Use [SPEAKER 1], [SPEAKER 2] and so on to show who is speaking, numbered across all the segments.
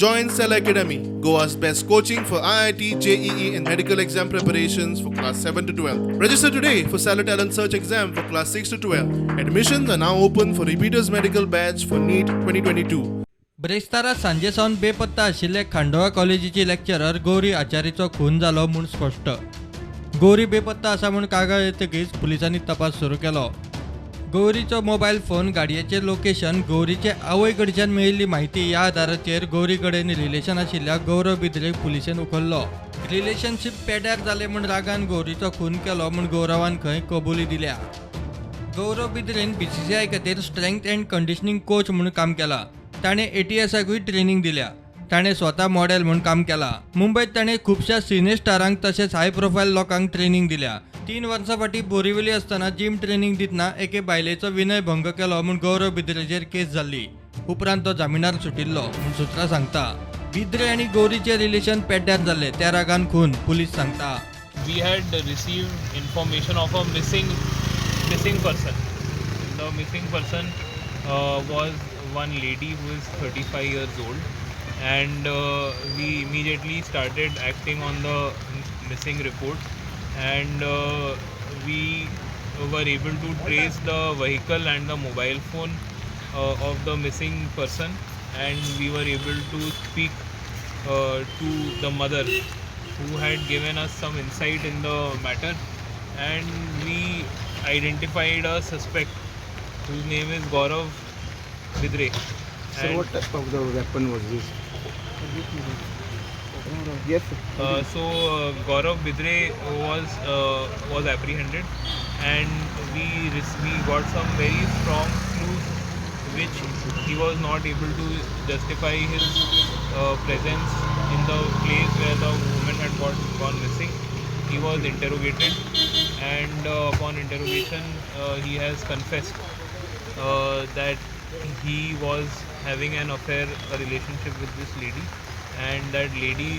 [SPEAKER 1] Join Cell Academy, Goa's best coaching for IIT, JEE and medical exam preparations for class 7 to 12. Register today for Cell Talent Search exam for class 6 to 12. Admissions are now open for repeaters medical batch for NEET 2022.
[SPEAKER 2] ब्रेस्तारात सांजे सावन बेपत्ता आशिल्ले Khandola कॉलेजीची lecturer Gauri आचार्यचो खून जालो म्हूण स्पश्ट. गौरी बेपत्ता आसा म्हूण कागाळ येतकीच पुलिसांनी तपास सुरू केलो. गौरीचो मोबायल फोन, गाडयेचें लोकेशन, गौरीचे आवय कडच्यान मेळिल्ली म्हायती ह्या आदाराचेर गौरी कडेन रिलेशन आशिल्ल्या गौरव बिद्रेक पुलिसेन उखल्लो. रिलेशनशीप पेड्यार जालें म्हूण रागान गौरीचो खून केलो म्हूण गौरवान खंय कबुली दिल्या. गौरव बिद्रेन BCCI खातीर स्ट्रेंथ अँड कंडिशनिंग कोच म्हूण काम केलां. ताणें ATSकूय ट्रेनिंग दिल्या. ताणें स्वता मॉडेल म्हूण काम केलां. मुंबयत ताणें खुबश्या सिने स्टारांक तशेंच हाय प्रोफायल लोकांक ट्रेनिंग दिल्या. 3 वर्सां फाटीं बोरिवली आसतना जिम ट्रेनिंग दितना एके बायलेचो विनयभंग केलो म्हूण गौरव बिद्रेचेर केस जाल्ली. उपरांत तो जामिनार सुटिल्लो म्हूण सुत्रां सांगता. बिद्रे आनी गौरीचें रिलेशन पेड्ड्यार जाल्लें त्या रागान खून, पुलीस सांगता.
[SPEAKER 3] We had received information of a missing person. The missing person was one lady who is 35 years old, and we immediately started acting on the missing report, and we were able to trace the vehicle and the mobile phone of the missing person, and we were able to speak to the mother, who had given us some insight in the matter, and we identified a suspect whose name is Gaurav Bidre.
[SPEAKER 4] So what type of the weapon was this? Yes.
[SPEAKER 3] Gaurav Bidre was apprehended, and we got some very strong clues which he was not able to justify his presence in the place where the woman had gone missing. He was interrogated, and upon interrogation he has confessed that he was having an affair, a relationship with this lady, and that lady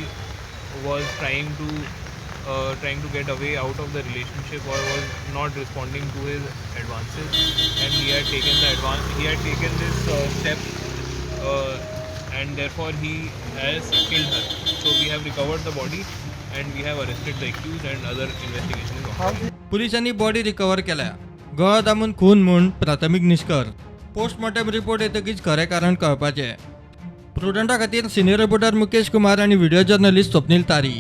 [SPEAKER 3] was trying to get away out of the relationship, or was not responding to his advances, and he had taken this step, and therefore he has killed her. So we have recovered the body, and we have arrested the accused, and other investigation is on.
[SPEAKER 2] पुलिसांनी body recover केल्या. गळो दामून खून म्हूण प्राथमीक निष्कर्ष. Postmortem report येतकीच खरें कारण कळपाचें. प्रुडंटा खातीर सिनियर रिपोर्टर मुकेश कुमार आनी व्हिडिओ जर्नलिस्ट स्वप्नील तारी.